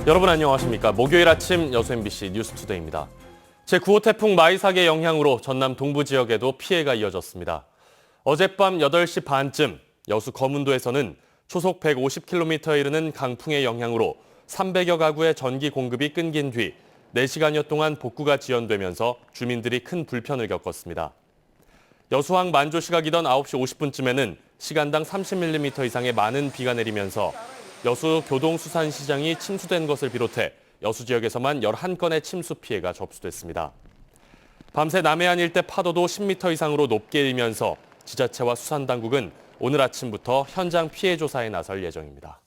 여러분 안녕하십니까. 목요일 아침 여수 MBC 뉴스투데이입니다. 제9호 태풍 마이삭의 영향으로 전남 동부 지역에도 피해가 이어졌습니다. 어젯밤 8시 반쯤 여수 거문도에서는 초속 150km에 이르는 강풍의 영향으로 300여 가구의 전기 공급이 끊긴 뒤 4시간여 동안 복구가 지연되면서 주민들이 큰 불편을 겪었습니다. 여수항 만조시각이던 9시 50분쯤에는 시간당 30mm 이상의 많은 비가 내리면서 여수 교동수산시장이 침수된 것을 비롯해 여수 지역에서만 11건의 침수 피해가 접수됐습니다. 밤새 남해안 일대 파도도 10m 이상으로 높게 일면서 지자체와 수산당국은 오늘 아침부터 현장 피해 조사에 나설 예정입니다.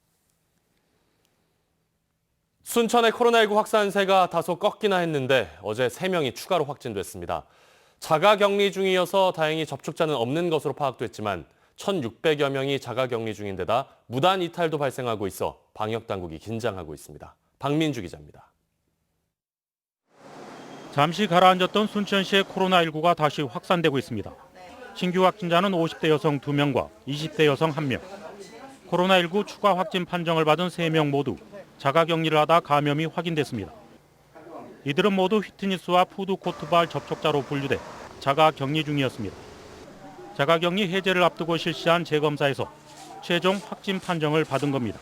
순천의 코로나19 확산세가 다소 꺾이나 했는데 어제 3명이 추가로 확진됐습니다. 자가격리 중이어서 다행히 접촉자는 없는 것으로 파악됐지만 1,600여 명이 자가격리 중인 데다 무단 이탈도 발생하고 있어 방역당국이 긴장하고 있습니다. 박민주 기자입니다. 잠시 가라앉았던 순천시의 코로나19가 다시 확산되고 있습니다. 신규 확진자는 50대 여성 2명과 20대 여성 1명. 코로나19 추가 확진 판정을 받은 3명 모두 자가격리를 하다 감염이 확인됐습니다. 이들은 모두 휘트니스와 푸드코트발 접촉자로 분류돼 자가격리 중이었습니다. 자가격리 해제를 앞두고 실시한 재검사에서 최종 확진 판정을 받은 겁니다.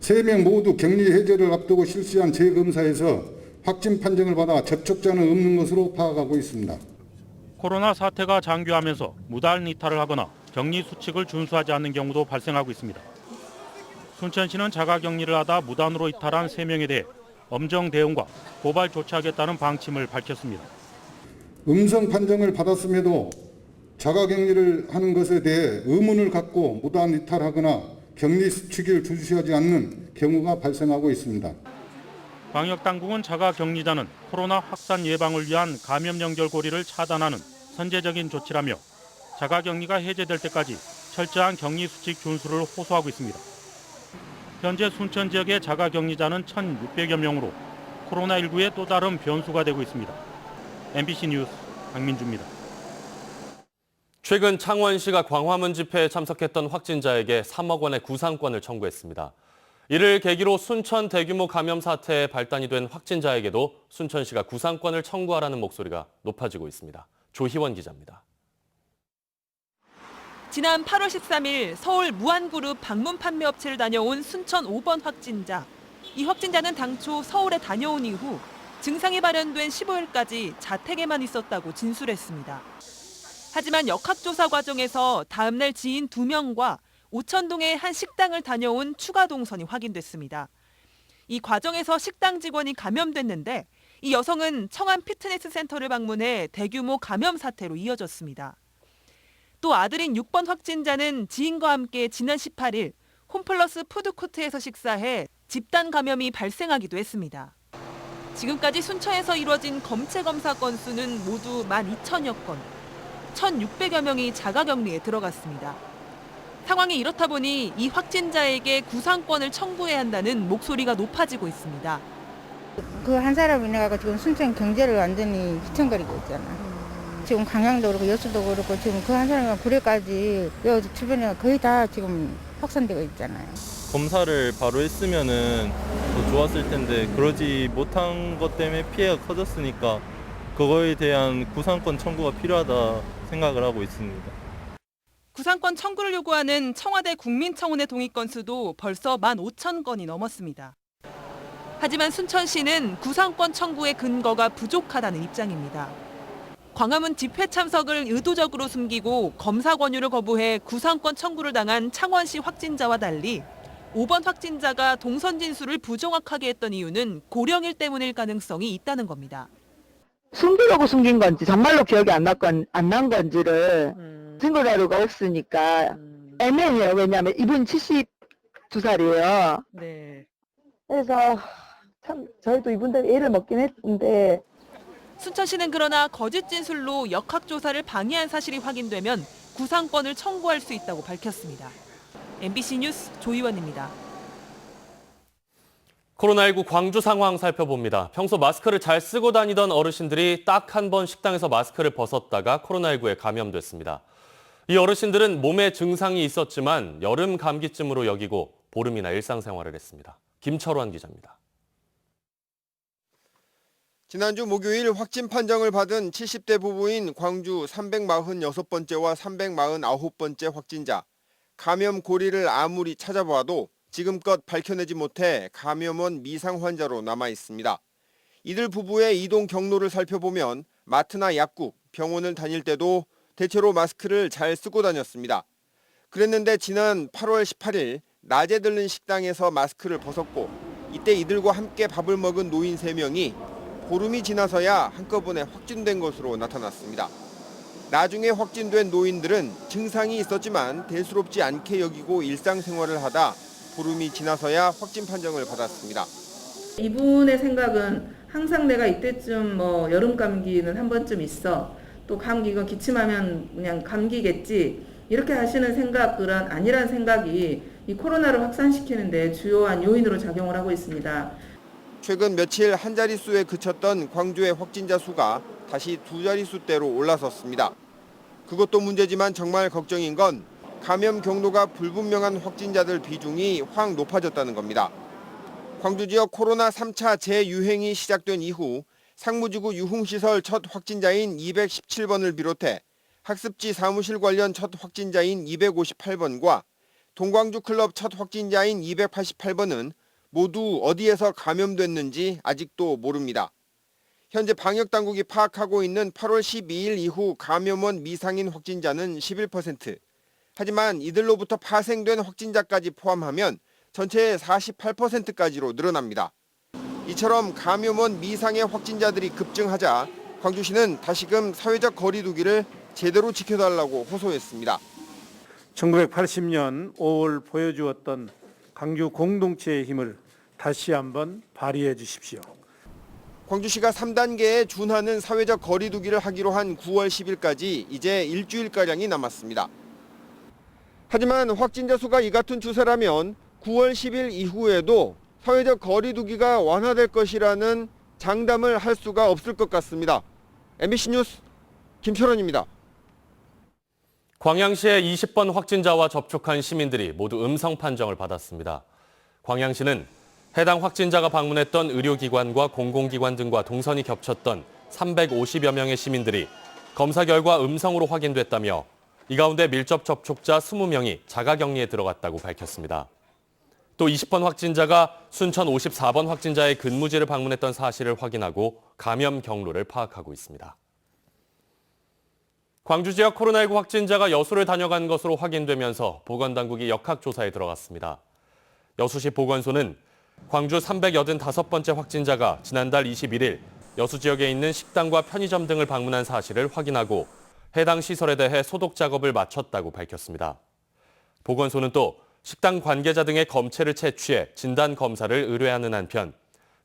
3명 모두 격리 해제를 앞두고 실시한 재검사에서 확진 판정을 받아 접촉자는 없는 것으로 파악하고 있습니다. 코로나 사태가 장기화하면서 무단 이탈을 하거나 격리 수칙을 준수하지 않는 경우도 발생하고 있습니다. 순천시는 자가격리를 하다 무단으로 이탈한 3명에 대해 엄정 대응과 고발 조치하겠다는 방침을 밝혔습니다. 음성 판정을 받았음에도 자가격리를 하는 것에 대해 의문을 갖고 무단 이탈하거나 격리 수칙을 준수하지 않는 경우가 발생하고 있습니다. 방역당국은 자가격리자는 코로나 확산 예방을 위한 감염 연결고리를 차단하는 선제적인 조치라며 자가격리가 해제될 때까지 철저한 격리 수칙 준수를 호소하고 있습니다. 현재 순천 지역의 자가격리자는 1,600여 명으로 코로나19의 또 다른 변수가 되고 있습니다. MBC 뉴스 박민주입니다. 최근 창원시가 광화문 집회에 참석했던 확진자에게 3억 원의 구상권을 청구했습니다. 이를 계기로 순천 대규모 감염 사태에 발단이 된 확진자에게도 순천시가 구상권을 청구하라는 목소리가 높아지고 있습니다. 조희원 기자입니다. 지난 8월 13일 서울 무한그룹 방문 판매 업체를 다녀온 순천 5번 확진자. 이 확진자는 당초 서울에 다녀온 이후 증상이 발현된 15일까지 자택에만 있었다고 진술했습니다. 하지만 역학조사 과정에서 다음 날 지인 2명과 오천동의 한 식당을 다녀온 추가 동선이 확인됐습니다. 이 과정에서 식당 직원이 감염됐는데 이 여성은 청안 피트니스 센터를 방문해 대규모 감염 사태로 이어졌습니다. 또 아들인 6번 확진자는 지인과 함께 지난 18일 홈플러스 푸드코트에서 식사해 집단 감염이 발생하기도 했습니다. 지금까지 순천에서 이루어진 검체 검사 건수는 모두 12,000여 건, 1,600여 명이 자가격리에 들어갔습니다. 상황이 이렇다 보니 이 확진자에게 구상권을 청구해야 한다는 목소리가 높아지고 있습니다. 그 한 사람이 인해서 지금 순천 경제를 완전히 휘청거리고 있잖아. 지금 강양도 그렇고 여수도 그렇고 지금 그 한 사람이 구례까지 여기 주변에 거의 다 지금 확산되고 있잖아요. 검사를 바로 했으면은 더 좋았을 텐데 그러지 못한 것 때문에 피해가 커졌으니까 그거에 대한 구상권 청구가 필요하다 생각을 하고 있습니다. 구상권 청구를 요구하는 청와대 국민청원의 동의 건수도 벌써 15,000건이 넘었습니다. 하지만 순천시는 구상권 청구의 근거가 부족하다는 입장입니다. 광화문 집회 참석을 의도적으로 숨기고 검사 권유를 거부해 구상권 청구를 당한 창원시 확진자와 달리 5번 확진자가 동선 진술을 부정확하게 했던 이유는 고령일 때문일 가능성이 있다는 겁니다. 숨기려고 숨긴 건지 정말로 기억이 안 난 건지를 증거 자료가 없으니까 애매해요. 왜냐하면 이분 72살이에요. 네. 그래서 참 저희도 이분들 애를 먹긴 했는데 순천시는 그러나 거짓 진술로 역학조사를 방해한 사실이 확인되면 구상권을 청구할 수 있다고 밝혔습니다. MBC 뉴스 조희원입니다. 코로나19 광주 상황 살펴봅니다. 평소 마스크를 잘 쓰고 다니던 어르신들이 딱 한 번 식당에서 마스크를 벗었다가 코로나19에 감염됐습니다. 이 어르신들은 몸에 증상이 있었지만 여름 감기쯤으로 여기고 보름이나 일상생활을 했습니다. 김철환 기자입니다. 지난주 목요일 확진 판정을 받은 70대 부부인 광주 346번째와 349번째 확진자. 감염 고리를 아무리 찾아봐도 지금껏 밝혀내지 못해 감염원 미상 환자로 남아 있습니다. 이들 부부의 이동 경로를 살펴보면 마트나 약국, 병원을 다닐 때도 대체로 마스크를 잘 쓰고 다녔습니다. 그랬는데 지난 8월 18일 낮에 들른 식당에서 마스크를 벗었고 이때 이들과 함께 밥을 먹은 노인 3명이 보름이 지나서야 한꺼번에 확진된 것으로 나타났습니다. 나중에 확진된 노인들은 증상이 있었지만 대수롭지 않게 여기고 일상생활을 하다 보름이 지나서야 확진 판정을 받았습니다. 이분의 생각은 항상 내가 이때쯤 여름 감기는 한 번쯤 있어. 또 감기가 기침하면 그냥 감기겠지. 이렇게 하시는 생각은 아니란 생각이 이 코로나를 확산시키는데 주요한 요인으로 작용을 하고 있습니다. 최근 며칠 한 자릿수에 그쳤던 광주의 확진자 수가 다시 2자릿수대로 올라섰습니다. 그것도 문제지만 정말 걱정인 건 감염 경로가 불분명한 확진자들 비중이 확 높아졌다는 겁니다. 광주 지역 코로나 3차 재유행이 시작된 이후 상무지구 유흥시설 첫 확진자인 217번을 비롯해 학습지 사무실 관련 첫 확진자인 258번과 동광주 클럽 첫 확진자인 288번은 모두 어디에서 감염됐는지 아직도 모릅니다. 현재 방역당국이 파악하고 있는 8월 12일 이후 감염원 미상인 확진자는 11%. 하지만 이들로부터 파생된 확진자까지 포함하면 전체의 48%까지로 늘어납니다. 이처럼 감염원 미상의 확진자들이 급증하자 광주시는 다시금 사회적 거리 두기를 제대로 지켜달라고 호소했습니다. 1980년 5월 보여주었던 광주 공동체의 힘을 다시 한번 발휘해 주십시오. 광주시가 3단계에 준하는 사회적 거리 두기를 하기로 한 9월 10일까지 이제 일주일가량이 남았습니다. 하지만 확진자 수가 이 같은 추세라면 9월 10일 이후에도 사회적 거리 두기가 완화될 것이라는 장담을 할 수가 없을 것 같습니다. MBC 뉴스 김철원입니다. 광양시의 20번 확진자와 접촉한 시민들이 모두 음성 판정을 받았습니다. 광양시는 해당 확진자가 방문했던 의료기관과 공공기관 등과 동선이 겹쳤던 350여 명의 시민들이 검사 결과 음성으로 확인됐다며 이 가운데 밀접 접촉자 20명이 자가격리에 들어갔다고 밝혔습니다. 또 20번 확진자가 순천 54번 확진자의 근무지를 방문했던 사실을 확인하고 감염 경로를 파악하고 있습니다. 광주 지역 코로나19 확진자가 여수를 다녀간 것으로 확인되면서 보건당국이 역학조사에 들어갔습니다. 여수시 보건소는 광주 385번째 확진자가 지난달 21일 여수 지역에 있는 식당과 편의점 등을 방문한 사실을 확인하고 해당 시설에 대해 소독 작업을 마쳤다고 밝혔습니다. 보건소는 또 식당 관계자 등의 검체를 채취해 진단 검사를 의뢰하는 한편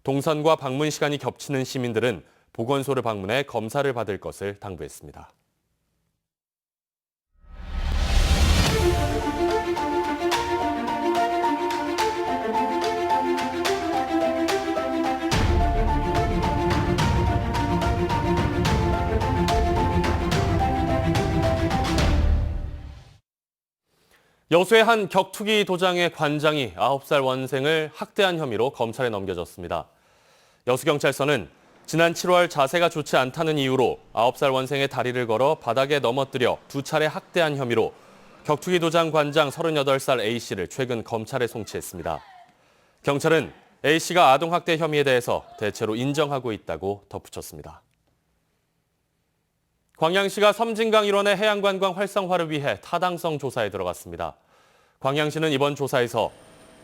동선과 방문 시간이 겹치는 시민들은 보건소를 방문해 검사를 받을 것을 당부했습니다. 여수의 한 격투기 도장의 관장이 9살 원생을 학대한 혐의로 검찰에 넘겨졌습니다. 여수경찰서는 지난 7월 자세가 좋지 않다는 이유로 9살 원생의 다리를 걸어 바닥에 넘어뜨려 2차례 학대한 혐의로 격투기 도장 관장 38살 A씨를 최근 검찰에 송치했습니다. 경찰은 A씨가 아동학대 혐의에 대해서 대체로 인정하고 있다고 덧붙였습니다. 광양시가 섬진강 일원의 해양관광 활성화를 위해 타당성 조사에 들어갔습니다. 광양시는 이번 조사에서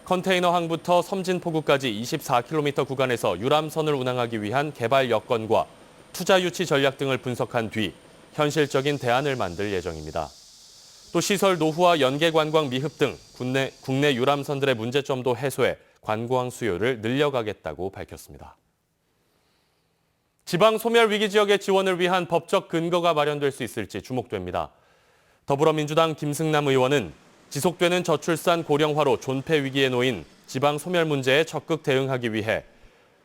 컨테이너 항부터 섬진포구까지 24km 구간에서 유람선을 운항하기 위한 개발 여건과 투자 유치 전략 등을 분석한 뒤 현실적인 대안을 만들 예정입니다. 또 시설 노후와 연계 관광 미흡 등 국내 유람선들의 문제점도 해소해 관광 수요를 늘려가겠다고 밝혔습니다. 지방 소멸 위기 지역의 지원을 위한 법적 근거가 마련될 수 있을지 주목됩니다. 더불어민주당 김승남 의원은 지속되는 저출산 고령화로 존폐 위기에 놓인 지방 소멸 문제에 적극 대응하기 위해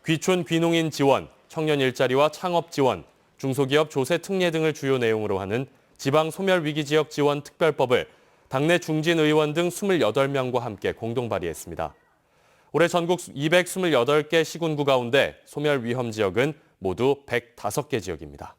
귀촌 귀농인 지원, 청년 일자리와 창업 지원, 중소기업 조세 특례 등을 주요 내용으로 하는 지방 소멸 위기 지역 지원 특별법을 당내 중진 의원 등 28명과 함께 공동 발의했습니다. 올해 전국 228개 시군구 가운데 소멸 위험 지역은 모두 105개 지역입니다.